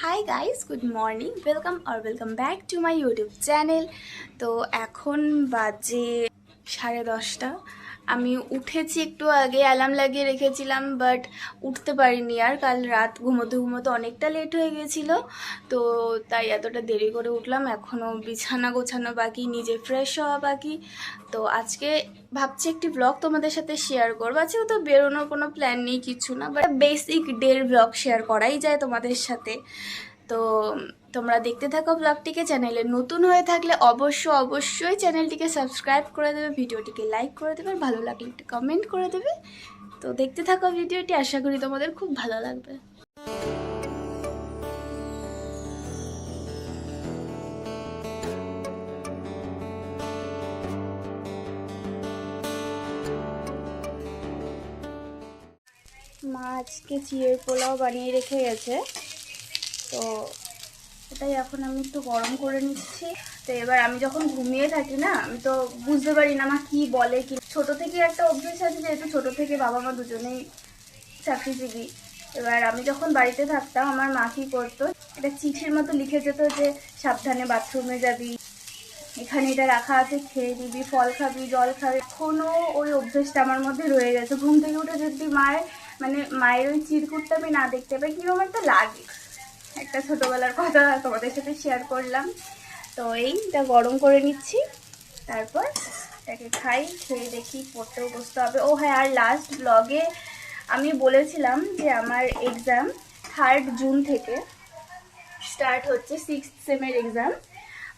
Hi guys, good morning, welcome back to my YouTube channel. তো এখন বাজে 10:30। আমি উঠেছি একটু আগে, অ্যালার্ম লাগিয়ে রেখেছিলাম, বাট উঠতে পারিনি। আর কাল রাত ঘুমোতে ঘুমোতে অনেকটা লেট হয়ে গেছিলো, তো তাই এতটা দেরি করে উঠলাম। এখনও বিছানা গোছানো বাকি, নিজে ফ্রেশ হওয়া বাকি। তো আজকে ভাবছি একটি ব্লগ তোমাদের সাথে শেয়ার করবো। আজকে তো বেরোনোর কোনো প্ল্যান নেই, কিছু না, বাট বেসিক ডের ব্লগ শেয়ার করাই যায় তোমাদের সাথে। তো তোমরা দেখতে থাকো ব্লগটিকে। চ্যানেলে নতুন হয়ে থাকলে অবশ্যই চ্যানেলটিকে সাবস্ক্রাইব করে দেবে, ভিডিওটিকে লাইক করে দেবে, ভালো লাগলে একটু কমেন্ট করে দেবে। তো দেখতে থাকো ভিডিওটি, আশা করি তোমাদের খুব ভালো লাগবে। মা আজকে চিড়ের পোলাও বানিয়ে রেখে গেছে, তো এটাই এখন আমি একটু গরম করে নিচ্ছি। তো এবার আমি যখন ঘুমিয়ে থাকি না, আমি তো বুঝতে পারি না মা কি বলে। কি ছোট থেকে একটা অভ্যেস আছে, যেহেতু ছোট থেকে বাবা মা দুজনেই চাকরিজীবী। এবার আমি যখন বাড়িতে থাকতাম, আমার মা কি করতো, একটা চিঠির মতো লিখে যেত যে সাবধানে বাথরুমে যাবি, এখানে এটা রাখা আছে, খেয়ে দিবি, ফল খাবি, জল খাবি। এখনো ওই অভ্যেসটা আমার মধ্যে রয়ে গেছে। ঘুম থেকে উঠে যদি মায়ের ওই চিরকুটটা আমি না দেখতে পাই, কিরকম একটা লাগে। একটা ছোটবেলার কথা তোমাদের সাথে শেয়ার করলাম। তো এইটা গরম করে নিচ্ছি, তারপর এটাকে খাই। খেয়ে দেখি পড়তেও বসতে হবে। ও হ্যাঁ, আর লাস্ট ব্লগে আমি বলেছিলাম যে আমার এক্সাম 3 জুন থেকে স্টার্ট হচ্ছে, 6th সেমের এক্সাম।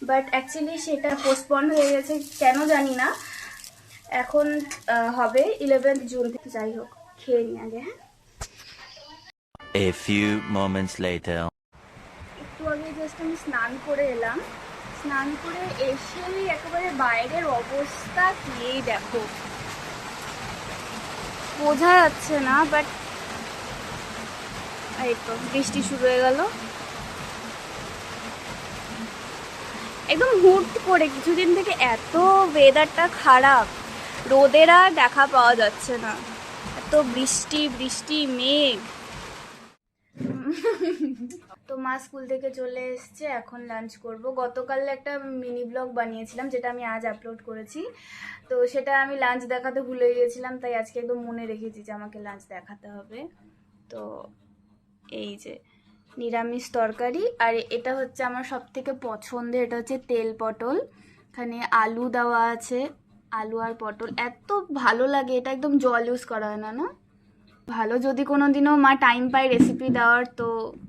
বাট অ্যাকচুয়ালি সেটা পোস্টপন্ড হয়ে গেছে, কেন জানি না। এখন হবে 11th জুন থেকে। যাই হোক, খেয়ে নি আগে। হ্যাঁ, A few moments later. একটু আগে জাস্ট আমি স্নান করে এলাম। স্নান করে এসেই একেবারে বাইরের অবস্থা কি দেখো, বোঝা যাচ্ছে না, বাট এই তো বৃষ্টি শুরু হয়ে গেল একদম হুট করে। কিছুদিন থেকে এত ওয়েদারটা খারাপ, রোদের আর দেখা পাওয়া যাচ্ছে না, এত বৃষ্টি বৃষ্টি মেঘ। তো মা স্কুল থেকে চলে এসছে, এখন লাঞ্চ করব। গতকাল একটা মিনি ব্লগ বানিয়েছিলাম, যেটা আমি আজ আপলোড করেছি। তো সেটা আমি লাঞ্চ দেখাতে ভুলে গিয়েছিলাম, তাই আজকে একদম মনে রেখেছি যে আমাকে লাঞ্চ দেখাতে হবে। তো এই যে নিরামিষ তরকারি, আর এটা হচ্ছে আমার সব থেকে পছন্দের, এটা হচ্ছে তেল পটল। এখানে আলু দেওয়া আছে, আলু আর পটল এত ভালো লাগে। এটা একদম জল ইউজ করা হয় না, না ভালো। যদি কোনো দিনও মা টাইম পায় রেসিপি দেওয়ার, তো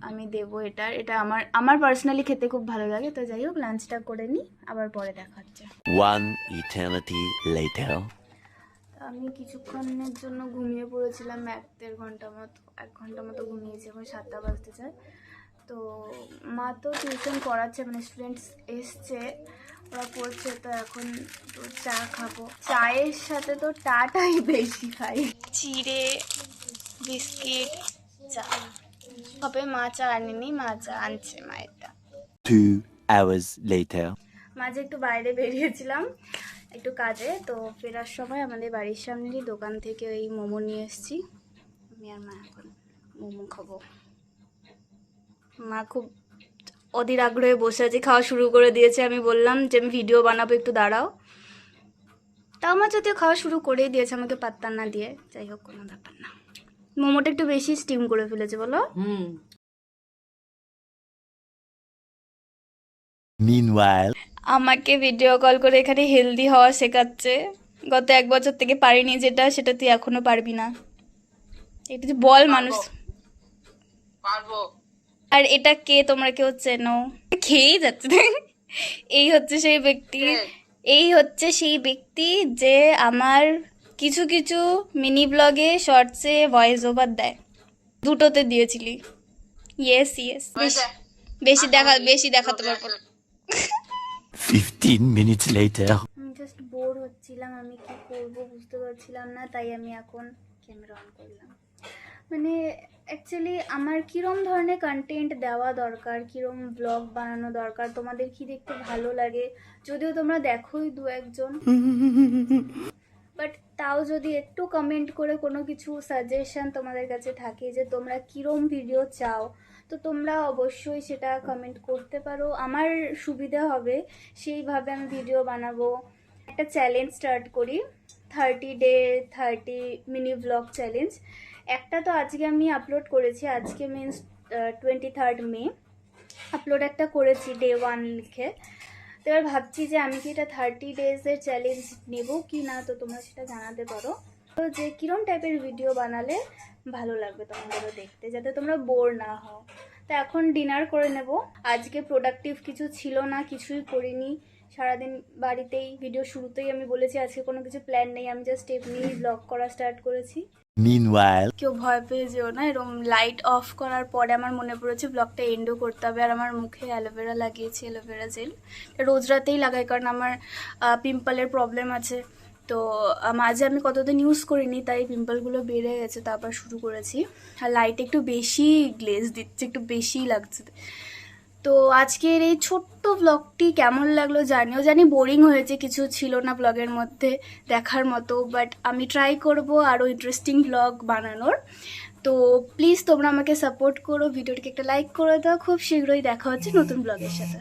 আমি দেবো। এটা আমার পার্সোনালি খেতে খুব ভালো লাগে। তো যাই হোক, লাঞ্চটা করে নিই, আবার পরে দেখা হচ্ছে। One eternity later. আমি কিছুক্ষণের জন্য ঘুমিয়ে পড়েছিলাম, 1-1.5 ঘন্টা মতো ঘুমিয়েছি। এখন 7টা বাজতে চায়। তো মা তো টিউশন পড়াচ্ছে, মানে স্টুডেন্টস এসছে, ওরা পড়ছে। তো এখন তো চা খাবো, চায়ের সাথে তো টাটাই বেশি খাই। চিড়ে, বিস্কিট, চা হবে। মা চা আনেনি, মা চা আনছে মায়েরটা। 2 hours later. মাঝে একটু বাইরে বেরিয়েছিলাম একটু কাজে, তো ফেরার সময় আমাদের বাড়ির সামনেরই দোকান থেকে ওই মোমো নিয়ে এসেছি। আমি আর মা এখন মোমো খাবো। মা খুব অধীর আগ্রহে বসে আছে, খাওয়া শুরু করে দিয়েছে। আমি বললাম যে আমি ভিডিও বানাবো, একটু দাঁড়াও। তাও আমার যদিও খাওয়া শুরু করেই দিয়েছে, আমাকে পাত্তা না দিয়ে। যাই হোক, কোনো ব্যাপার না। মোমোটা একটু বেশি স্টিম করে ফেলেছে, বলো। Meanwhile. আমাকে ভিডিও কল করে এখানে হেলদি হওয়া শেখাচ্ছে। গত 1 বছর থেকে পারিনি যেটা, সেটা তুই এখনো পারবি না। এটা যে বল মানুষ। পারবো। আর এটা কে, তোমরা কেউ চেনো? খেয়েই যাচ্ছে। এই হচ্ছে সেই ব্যক্তি, এই হচ্ছে সেই ব্যক্তি যে আমার কিছু কিছু মিনি ব্লগে, শর্টসে ভয়েস ওভার দেয়। দুটোতে দিয়েছিলি। ইয়েস ইয়েস, বেশি দেখাতে পারবো না। 15 minutes later. আমি জাস্ট বোর হচ্ছিলাম, আমি কি করব বুঝতে পারছিলাম না, তাই আমি এখন ক্যামেরা অন করলাম। মানে অ্যাকচুয়ালি আমার কীরম ধরনের কন্টেন্ট দেওয়া দরকার, কীরম ব্লগ বানানো দরকার, তোমাদের কি দেখতে ভালো লাগে। যদিও তোমরা দেখোই 2-1 জন, বাট তাও যদি একটু কমেন্ট করে কোনো কিছু সাজেশন তোমাদের কাছে থাকে, যে তোমরা কীরম ভিডিও চাও, তো তোমরা অবশ্যই সেটা কমেন্ট করতে পারো, আমার সুবিধা হবে সেইভাবে আমি ভিডিও বানাবো। একটা চ্যালেঞ্জ স্টার্ট করি, 30 ডে 30 মিনি ব্লগ চ্যালেঞ্জ। একটা তো আজকে আমি আপলোড করেছি, আজকে মিনস 23 মে আপলোড একটা করেছি ডে 1 লিখে। তো এবার ভাবছি যে আমি কি এটা 30 ডেজের চ্যালেঞ্জ নেব কি না, তো তোমরা সেটা জানাতে পারো। তো যে কিরম টাইপের ভিডিও বানালে ভালো লাগবে তোমাদেরও দেখতে, যাতে তোমরা বোর না হও। তো এখন ডিনার করে নেব। আজকে প্রোডাক্টিভ কিছু ছিল না, কিছুই করিনি, সারাদিন বাড়িতেই। ভিডিও শুরুতেই আমি বলেছি আজকে কোনো কিছু প্ল্যান নেই, আমি জাস্ট এমনি ব্লগ করা স্টার্ট করেছি। Meanwhile, কেউ ভয় পেয়ে যেও না, এরকম লাইট অফ করার পরে আমার মনে পড়েছে ব্লগটা এন্ডও করতে হবে। আর আমার মুখে অ্যালোভেরা লাগিয়েছি, অ্যালোভেরা জেল, রোজ রাতেই লাগাই কারণ আমার পিম্পলের প্রবলেম আছে। তো মাঝে আমি কতদিন ইউজ করিনি, তাই পিম্পলগুলো বেড়ে গেছে, তারপর শুরু করেছি। আর লাইট একটু বেশি গ্লেজ দিচ্ছে, একটু বেশিই লাগছে। তো আজকের এই ছোট্ট ব্লগটি কেমন লাগলো জানিও। জানি বোরিং হয়েছে, কিছু ছিল না ব্লগের মধ্যে দেখার মতো, বাট আমি ট্রাই করব আরও ইন্টারেস্টিং ব্লগ বানানোর। তো প্লিজ তোমরা আমাকে সাপোর্ট করো, ভিডিওটিকে একটা লাইক করে দাও। খুব শীঘ্রই দেখা হচ্ছে নতুন ব্লগের সাথে।